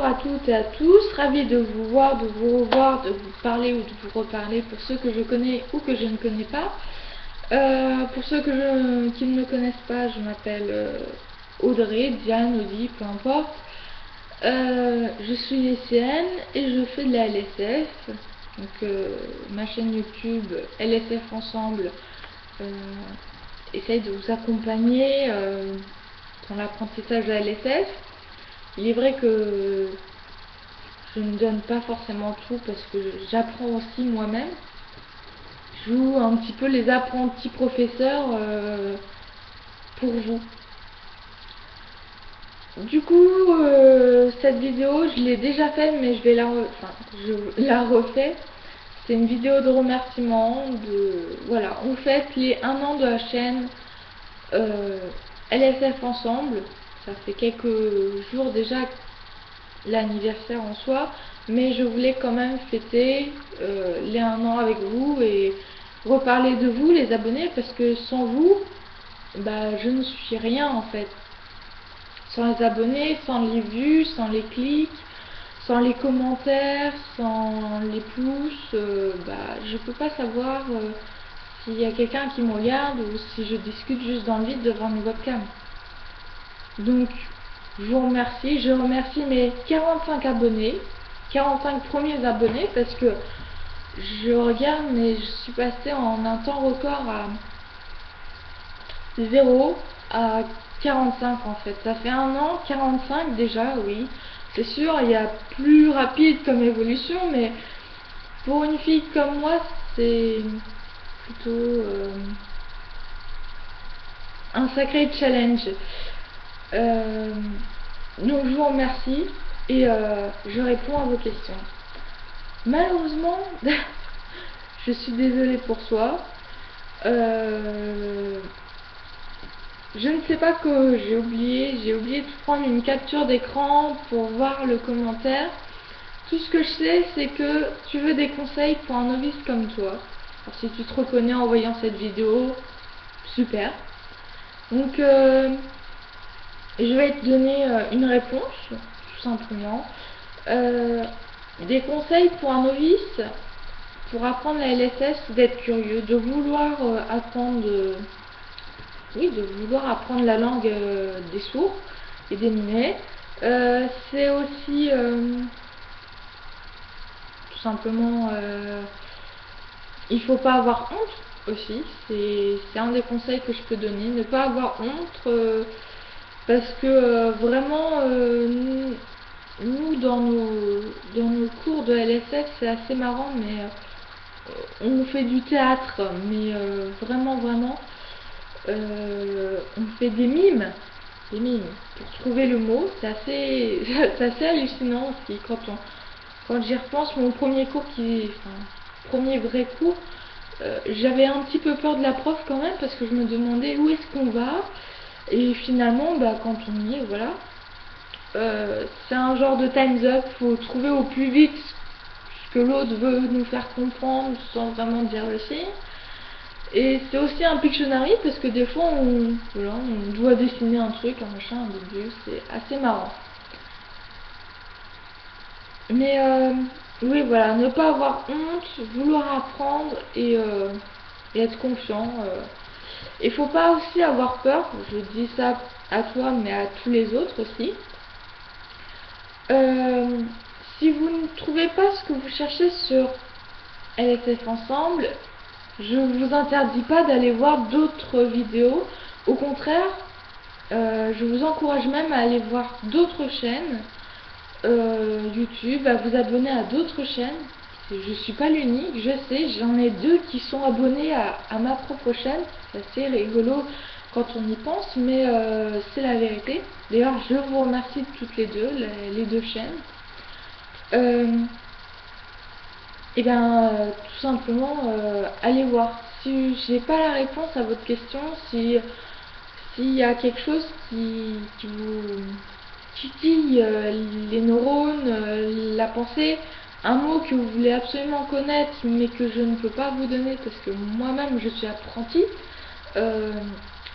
Bonjour à toutes et à tous, ravi de vous voir, de vous revoir, de vous parler ou de vous reparler pour ceux que je connais ou que je ne connais pas. Pour ceux qui ne me connaissent pas, je m'appelle Audrey, Diane, Audi, peu importe. Je suis lycéenne et je fais de la LSF. Donc ma chaîne YouTube LSF Ensemble essaye de vous accompagner dans l'apprentissage de la LSF. Il est vrai que je ne donne pas forcément tout parce que j'apprends aussi moi-même. Je joue un petit peu les apprentis professeurs pour vous. Du coup, cette vidéo, je l'ai déjà faite, mais je la refais. C'est une vidéo de remerciement. Voilà, on fête les 1 an de la chaîne LSF Ensemble. Ça fait quelques jours déjà l'anniversaire en soi, mais je voulais quand même fêter les 1 an avec vous et reparler de vous, les abonnés, parce que sans vous, je ne suis rien en fait. Sans les abonnés, sans les vues, sans les clics, sans les commentaires, sans les pouces, je peux pas savoir s'il y a quelqu'un qui me regarde ou si je discute juste dans le vide devant mes webcams. Donc, je vous remercie. Je remercie mes 45 abonnés, 45 premiers abonnés, parce que je regarde, mais je suis passée en un temps record à 0 à 45 en fait. Ça fait 1 an, 45 déjà, oui. C'est sûr, il y a plus rapide comme évolution, mais pour une fille comme moi, c'est plutôt un sacré challenge. Donc je vous remercie et je réponds à vos questions. Malheureusement, je suis désolée pour soi. Je ne sais pas que j'ai oublié de prendre une capture d'écran pour voir le commentaire. Tout ce que je sais, c'est que tu veux des conseils pour un novice comme toi. Alors si tu te reconnais en voyant cette vidéo, super. Donc je vais te donner une réponse, tout simplement. Des conseils pour un novice, pour apprendre la LSS, d'être curieux, de vouloir apprendre, la langue des sourds et des muets. C'est aussi tout simplement, il faut pas avoir honte aussi. C'est un des conseils que je peux donner, ne pas avoir honte. Parce que vraiment, nous dans nos cours de LSF, c'est assez marrant, mais on fait du théâtre, mais vraiment, on fait des mimes, pour trouver le mot. C'est assez, c'est assez hallucinant aussi quand j'y repense. Mon premier cours premier vrai cours, j'avais un petit peu peur de la prof quand même, parce que je me demandais où est-ce qu'on va. Et finalement, quand on y est, voilà. C'est un genre de Time's Up, faut trouver au plus vite ce que l'autre veut nous faire comprendre sans vraiment dire le signe. Et c'est aussi un Pictionary, parce que des fois on doit dessiner un truc, un machin, un début, c'est assez marrant. Mais oui, voilà, ne pas avoir honte, vouloir apprendre et être confiant. Il faut pas aussi avoir peur, je dis ça à toi mais à tous les autres aussi. Si vous ne trouvez pas ce que vous cherchez sur LSF Ensemble, je ne vous interdis pas d'aller voir d'autres vidéos. Au contraire, je vous encourage même à aller voir d'autres chaînes YouTube, à vous abonner à d'autres chaînes. Je ne suis pas l'unique, je sais, j'en ai 2 qui sont abonnés à ma propre chaîne. C'est assez rigolo quand on y pense, mais c'est la vérité. D'ailleurs, je vous remercie de toutes les deux, les 2 chaînes. Tout simplement, allez voir. Si j'ai pas la réponse à votre question, s'il y a quelque chose qui vous titille les neurones, la pensée, un mot que vous voulez absolument connaître mais que je ne peux pas vous donner parce que moi-même je suis apprentie,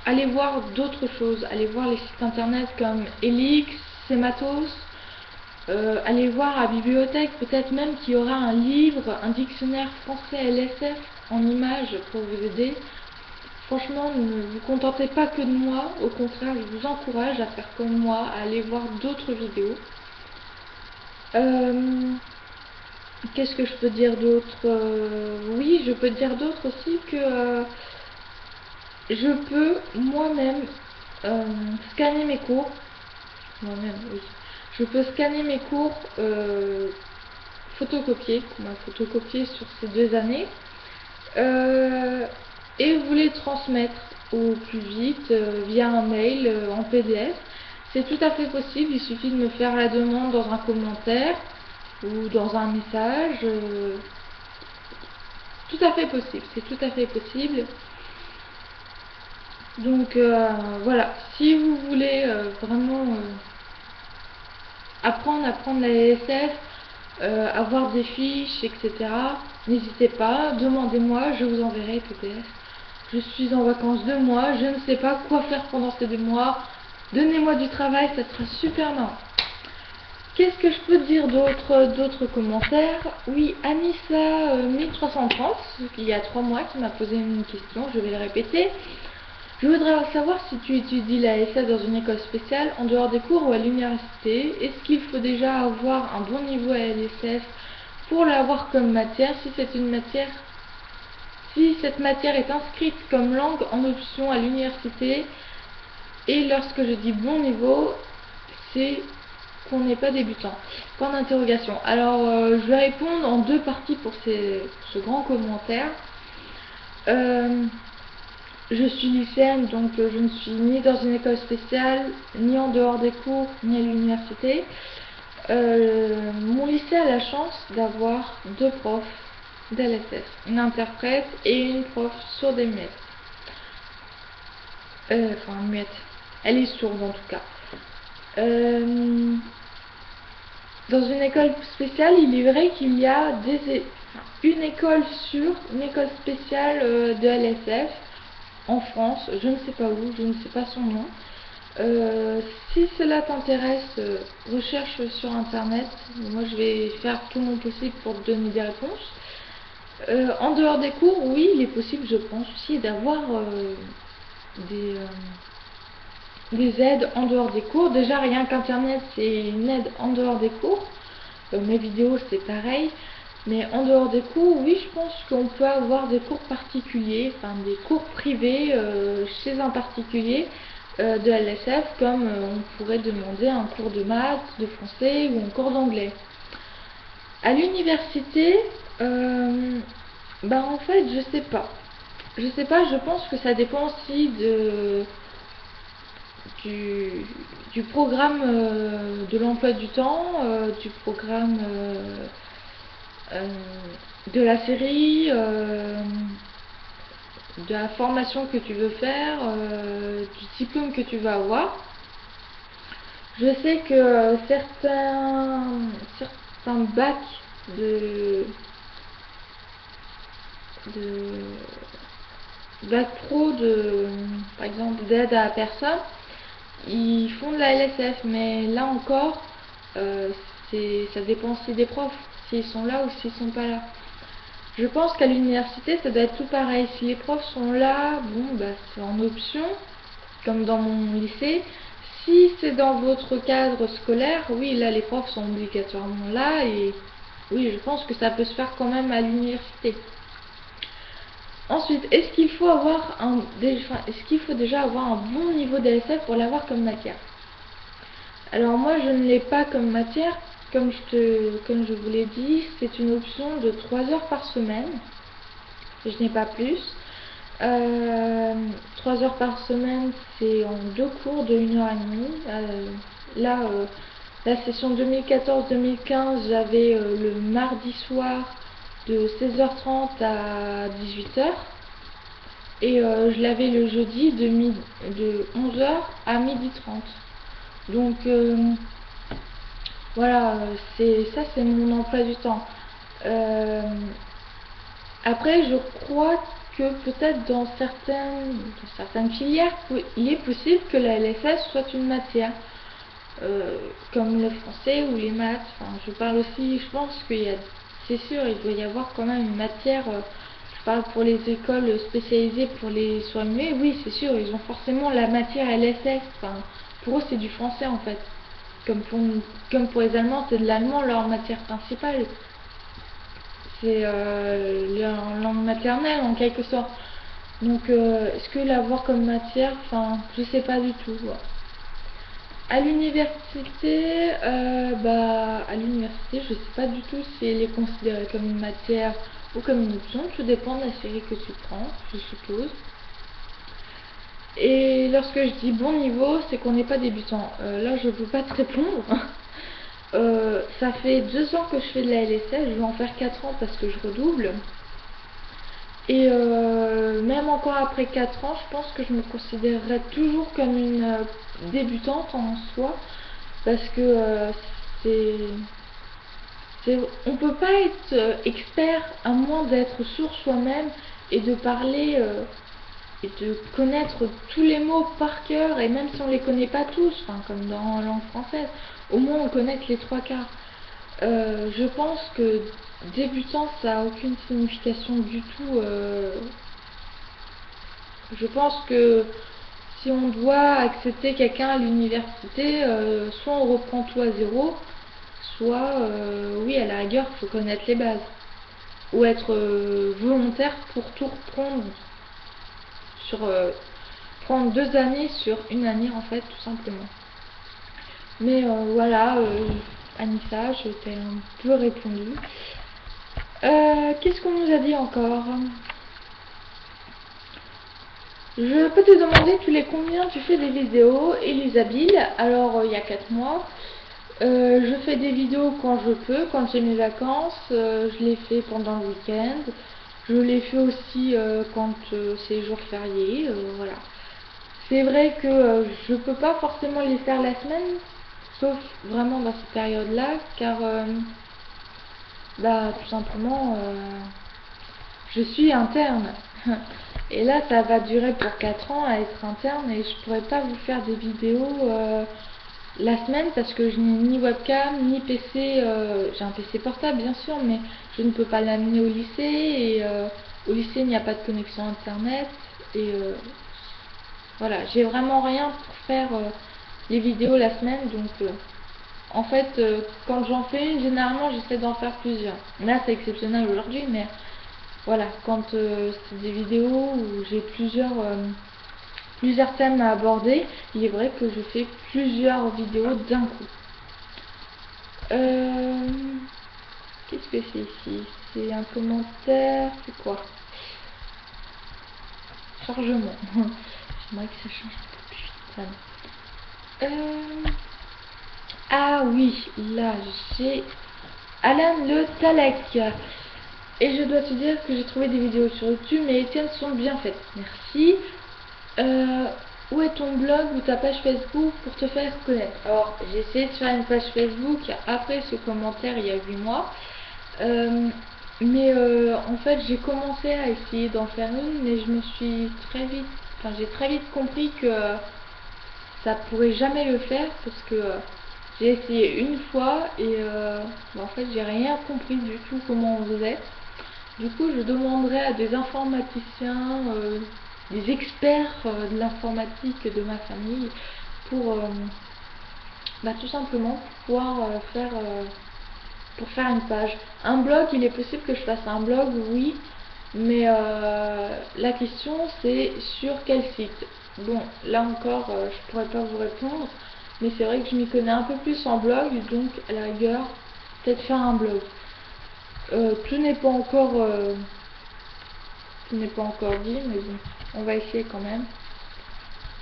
allez voir d'autres choses, allez voir les sites internet comme Elix, Sematos, allez voir à la bibliothèque, peut-être même qu'il y aura un livre, un dictionnaire français LSF en images pour vous aider. Franchement, ne vous contentez pas que de moi, au contraire, je vous encourage à faire comme moi, à aller voir d'autres vidéos. Qu'est-ce que je peux dire d'autre? Oui, je peux dire d'autre aussi que je peux moi-même scanner mes cours. Moi-même, oui. Je peux scanner mes cours, photocopier, qu'on m'a photocopié sur ces 2 années, et vous les transmettre au plus vite via un mail en PDF. C'est tout à fait possible, il suffit de me faire la demande dans un commentaire ou dans un message. Tout à fait possible, c'est tout à fait possible. Donc voilà, si vous voulez vraiment apprendre la LSF, avoir des fiches, etc., n'hésitez pas, demandez-moi, je vous enverrai PDF. Je suis en vacances 2 mois, je ne sais pas quoi faire pendant ces 2 mois. Donnez-moi du travail, ça sera super marrant. Qu'est-ce que je peux dire d'autres commentaires? Oui, Anissa 1330, il y a 3 mois, qui m'a posé une question, je vais le répéter. Je voudrais savoir si tu étudies la SF dans une école spéciale, en dehors des cours ou à l'université. Est-ce qu'il faut déjà avoir un bon niveau à LSF pour l'avoir comme matière, si cette matière est inscrite comme langue en option à l'université? Et lorsque je dis bon niveau, c'est qu'on n'est pas débutant. Point d'interrogation. Alors, je vais répondre en 2 parties pour ce grand commentaire. Je suis lycéenne, donc je ne suis ni dans une école spéciale, ni en dehors des cours, ni à l'université. Mon lycée a la chance d'avoir 2 profs d'LSF, une interprète et une prof sourde et muette. Enfin, muette. Elle est sourde en tout cas. Dans une école spéciale, il est vrai qu'il y a une école spéciale de LSF en France, je ne sais pas où, je ne sais pas son nom. Si cela t'intéresse, recherche sur internet. Moi je vais faire tout mon possible pour te donner des réponses. En dehors des cours, oui, il est possible, je pense aussi, d'avoir des aides en dehors des cours. Déjà, rien qu'internet, c'est une aide en dehors des cours. Mes vidéos, c'est pareil. Mais en dehors des cours, oui, je pense qu'on peut avoir des cours particuliers, enfin des cours privés chez un particulier de LSF, comme on pourrait demander un cours de maths, de français ou encore d'anglais. À l'université, en fait, je sais pas. Je sais pas, je pense que ça dépend aussi du programme de l'emploi du temps, du programme de la série, de la formation que tu veux faire, du diplôme que tu vas avoir. Je sais que certains bacs bac pro par exemple d'aide à la personne, ils font de la LSF, mais là encore, ça dépend aussi des profs, s'ils sont là ou s'ils sont pas là. Je pense qu'à l'université, ça doit être tout pareil. Si les profs sont là, bon, c'est en option, comme dans mon lycée. Si c'est dans votre cadre scolaire, oui, là, les profs sont obligatoirement là, et oui, je pense que ça peut se faire quand même à l'université. Ensuite, est-ce qu'il faut déjà avoir un bon niveau d'LSF pour l'avoir comme matière? Alors moi, je ne l'ai pas comme matière. Comme je vous l'ai dit, c'est une option de 3 heures par semaine. Je n'ai pas plus. 3 heures par semaine, c'est en 2 cours de 1h30. La session 2014-2015, j'avais le mardi soir de 16h30 à 18h. Et je l'avais le jeudi de 11h à 12h30. Donc voilà, ça c'est mon emploi du temps. Après, je crois que peut-être dans certaines filières, il est possible que la LSS soit une matière. comme le français ou les maths. Enfin, je parle aussi, je pense qu'il y a, c'est sûr, il doit y avoir quand même une matière. Je parle pour les écoles spécialisées pour les soins muets. Oui, c'est sûr, ils ont forcément la matière LSS. Enfin, pour eux, c'est du français en fait. Comme pour les Allemands, c'est de l'allemand leur matière principale. C'est leur langue maternelle en quelque sorte. Donc, est-ce que l'avoir comme matière, enfin, je sais pas du tout. Ouais. À l'université, à l'université, je sais pas du tout si elle est considérée comme une matière ou comme une option. Tout dépend de la série que tu prends, je suppose. Et lorsque je dis bon niveau, c'est qu'on n'est pas débutant. Là, je peux pas te répondre. Ça fait 2 ans que je fais de la LSS, je vais en faire 4 ans parce que je redouble. Et même encore après 4 ans, je pense que je me considérerais toujours comme une débutante en soi. Parce que on peut pas être expert à moins d'être sur soi-même et de parler et de connaître tous les mots par cœur, et même si on les connaît pas tous, enfin, comme dans la langue française, au moins on connaît les 3 quarts. Je pense que débutant, ça a aucune signification du tout. Je pense que si on doit accepter quelqu'un à l'université, soit on reprend tout à zéro, soit, oui, à la rigueur, il faut connaître les bases. Ou être volontaire pour tout reprendre sur prendre 2 années sur une année en fait, tout simplement. Mais voilà, Anissa, je t'ai un peu répondu. Qu'est-ce qu'on nous a dit encore? Je peux te demander tous les combien tu fais des vidéos, Elisabeth? Alors, il y a 4 mois. Je fais des vidéos quand je peux, quand j'ai mes vacances. Je les fais pendant le week-end. Je les fais aussi quand c'est jour férié. Voilà. C'est vrai que je peux pas forcément les faire la semaine, sauf vraiment dans cette période-là, car tout simplement, je suis interne. Et là, ça va durer pour 4 ans à être interne et je pourrais pas vous faire des vidéos la semaine parce que je n'ai ni webcam, ni PC. J'ai un PC portable, bien sûr, mais je ne peux pas l'amener au lycée et au lycée, il n'y a pas de connexion internet. Et voilà, j'ai vraiment rien pour faire les vidéos la semaine, donc en fait, quand j'en fais une, généralement j'essaie d'en faire plusieurs. Là, c'est exceptionnel aujourd'hui, mais voilà, quand c'est des vidéos où j'ai plusieurs thèmes à aborder, il est vrai que je fais plusieurs vidéos d'un coup. Qu'est-ce que c'est ici? C'est un commentaire, c'est quoi? Chargement. J'aimerais que ça change un peu plus vite. Ah oui, là j'ai Alan Le Talek. Et je dois te dire que j'ai trouvé des vidéos sur YouTube, mais les tiennes sont bien faites. Merci. Où est ton blog ou ta page Facebook pour te faire connaître? Alors, j'ai essayé de faire une page Facebook après ce commentaire il y a 8 mois. Mais en fait, j'ai commencé à essayer d'en faire une, mais je me suis très vite... Enfin, j'ai très vite compris que ça pourrait jamais le faire parce que j'ai essayé une fois et en fait, j'ai rien compris du tout comment on faisait. Du coup, je demanderai à des informaticiens, des experts de l'informatique de ma famille pour tout simplement pouvoir pour faire une page. Un blog, il est possible que je fasse un blog, oui, mais la question c'est sur quel site. Bon, là encore, je pourrais pas vous répondre, mais c'est vrai que je m'y connais un peu plus en blog, donc à la rigueur, peut-être faire un blog. Tout n'est pas encore dit, mais bon, on va essayer quand même.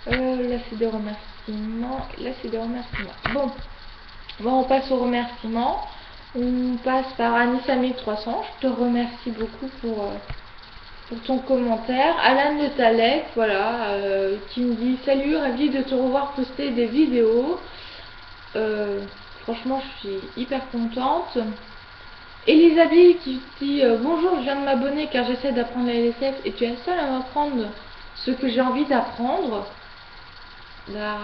Là c'est des remerciements, là c'est des remerciements. Bon, on passe aux remerciements. On passe par Anissa1300. Je te remercie beaucoup pour ton commentaire. Alan Le Talek, voilà, qui me dit salut, ravi de te revoir poster des vidéos. Franchement, je suis hyper contente. Elisabeth qui dit bonjour, je viens de m'abonner car j'essaie d'apprendre la LSF et tu es la seule à m'apprendre ce que j'ai envie d'apprendre. Bah,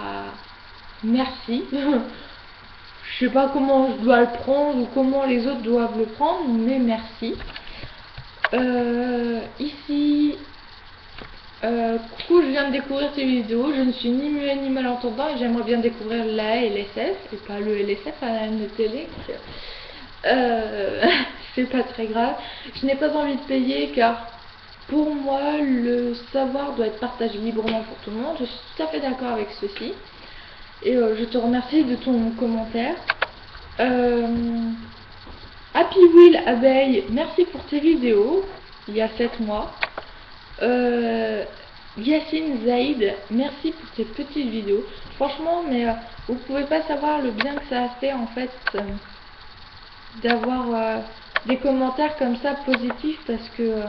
merci. Je sais pas comment je dois le prendre ou comment les autres doivent le prendre, mais merci. Ici, coucou, je viens de découvrir tes vidéos, je ne suis ni muet ni malentendant et j'aimerais bien découvrir la LSF et pas le LSF à la télé. C'est pas très grave. Je n'ai pas envie de payer car pour moi le savoir doit être partagé librement pour tout le monde. Je suis tout à fait d'accord avec ceci. Et je te remercie de ton commentaire. Happy Wheel Abeille, merci pour tes vidéos, il y a 7 mois. Yacine Zaïd, merci pour tes petites vidéos. Franchement, mais vous pouvez pas savoir le bien que ça a fait en fait d'avoir des commentaires comme ça positifs parce que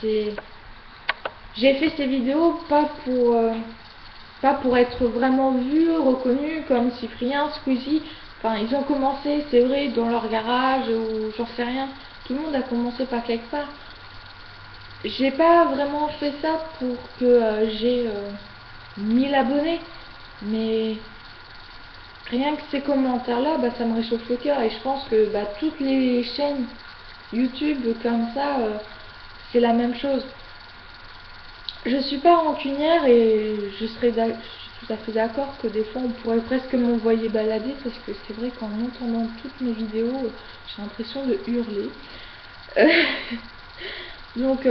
c'est... J'ai fait ces vidéos pas pour être vraiment vu, reconnu comme Cyprien, Squeezie. Enfin, ils ont commencé, c'est vrai, dans leur garage ou j'en sais rien. Tout le monde a commencé par quelque part. J'ai pas vraiment fait ça pour que j'ai 1000 abonnés, mais rien que ces commentaires-là, bah, ça me réchauffe le cœur. Et je pense que bah, toutes les chaînes YouTube comme ça, c'est la même chose. Je suis pas rancunière et je suis tout à fait d'accord que des fois on pourrait presque m'envoyer balader parce que c'est vrai qu'en entendant toutes mes vidéos, j'ai l'impression de hurler. Donc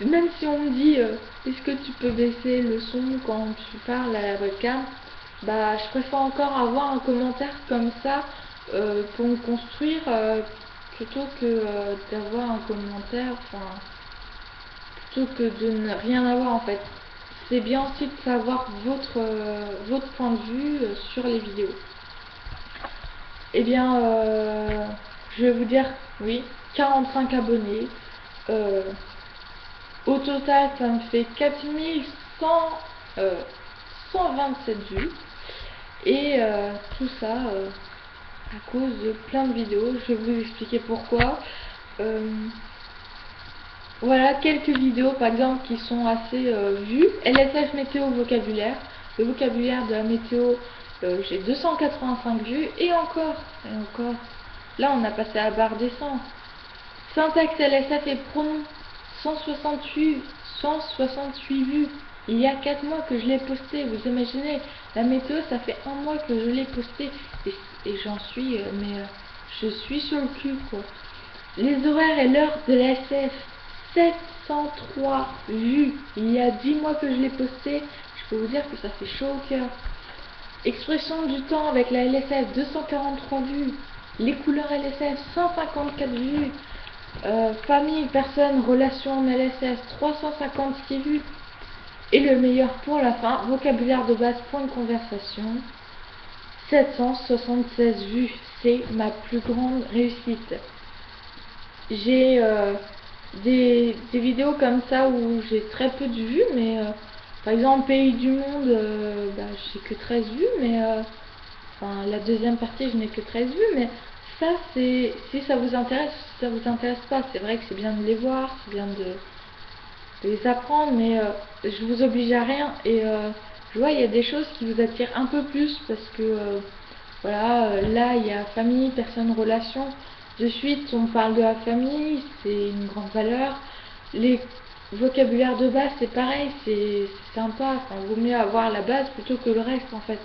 même si on me dit est-ce que tu peux baisser le son quand tu parles à la webcam, bah je préfère encore avoir un commentaire comme ça pour me construire plutôt que d'avoir un commentaire, enfin plutôt que de ne rien avoir en fait. C'est bien aussi de savoir votre point de vue sur les vidéos. Eh bien, je vais vous dire, oui, 45 abonnés. Au total, ça me fait 4127 vues. Et tout ça à cause de plein de vidéos. Je vais vous expliquer pourquoi. Voilà quelques vidéos par exemple qui sont assez vues. LSF météo vocabulaire. Le vocabulaire de la météo, j'ai 285 vues. Et encore. Là on a passé à la barre des 100. Syntaxe LSF et pronom, 168 vues. Il y a 4 mois que je l'ai posté. Vous imaginez, la météo ça fait 1 mois que je l'ai posté. Et j'en suis, je suis sur le cul quoi. Les horaires et l'heure de la SF, 703 vues. Il y a 10 mois que je l'ai posté. Je peux vous dire que ça fait chaud au cœur. Expression du temps avec la LSF, 243 vues. Les couleurs LSF, 154 vues. Famille, personne, relation en LSF, 356 vues. Et le meilleur pour la fin, vocabulaire de base, point de conversation, 776 vues. C'est ma plus grande réussite. J'ai des vidéos comme ça où j'ai très peu de vues, mais par exemple Pays du Monde, bah, j'ai que 13 vues, mais enfin, la deuxième partie je n'ai que 13 vues, mais ça c'est si ça vous intéresse, si ça vous intéresse pas, c'est vrai que c'est bien de les voir, c'est bien de les apprendre, mais je vous oblige à rien. Et je vois il y a des choses qui vous attirent un peu plus parce que voilà, là il y a famille, personne, relation. De suite, on parle de la famille, c'est une grande valeur. Les vocabulaires de base, c'est pareil, c'est sympa. Enfin, vaut mieux avoir la base plutôt que le reste en fait.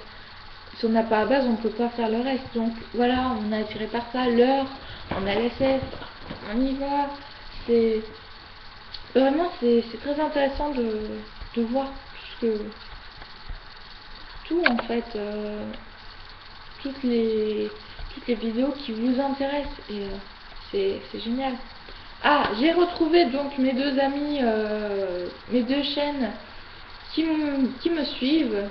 Si on n'a pas la base, on ne peut pas faire le reste. Donc voilà, on est attiré par ça. L'heure, on a l'SF, on y va. C'est vraiment, c'est très intéressant de voir tout en fait, toutes les vidéos qui vous intéressent et c'est génial. Ah, j'ai retrouvé donc mes deux amis, mes deux chaînes qui me suivent.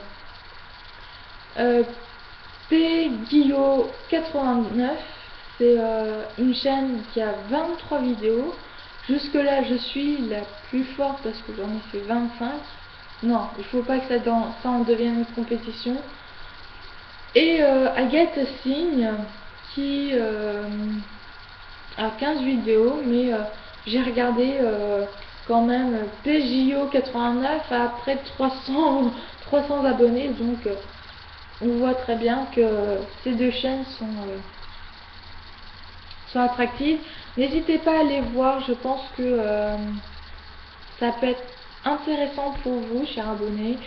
Guillot 89, c'est une chaîne qui a 23 vidéos. Jusque là je suis la plus forte parce que j'en ai fait 25. Non, il faut pas que ça en devienne une compétition. Et Agathe Signe qui a 15 vidéos, mais j'ai regardé quand même PJO 89 à près de 300 abonnés, donc on voit très bien que ces deux chaînes sont attractives. N'hésitez pas à les voir, je pense que ça peut être intéressant pour vous, chers abonnés,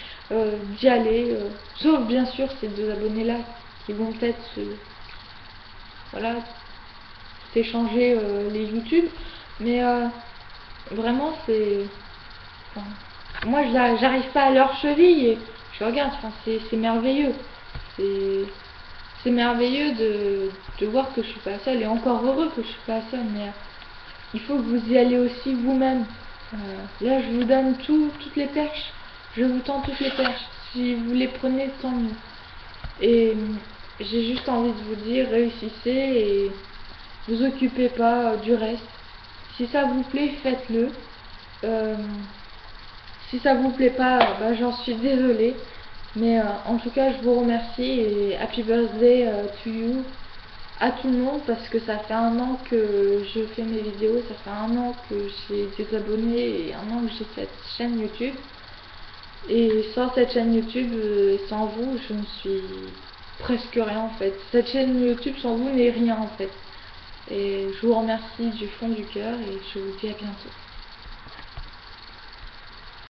d'y aller, sauf bien sûr ces deux abonnés-là qui vont peut-être voilà, s'échanger les YouTube, mais vraiment enfin, moi j'arrive pas à leur cheville et je regarde, enfin, c'est merveilleux, c'est merveilleux de voir que je suis pas seule, et encore heureux que je suis pas seule, mais il faut que vous y allez aussi vous-même. Là je vous donne toutes les perches, je vous tends toutes les perches, si vous les prenez tant mieux, et j'ai juste envie de vous dire, réussissez et vous occupez pas du reste. Si ça vous plaît, faites-le. Si ça vous plaît pas, bah, j'en suis désolée. Mais en tout cas, je vous remercie et happy birthday to you, à tout le monde, parce que ça fait 1 an que je fais mes vidéos, ça fait 1 an que j'ai des abonnés et 1 an que j'ai cette chaîne YouTube. Et sans cette chaîne YouTube, sans vous, je ne suis presque rien en fait. Cette chaîne YouTube sans vous n'est rien en fait. Et je vous remercie du fond du cœur et je vous dis à bientôt.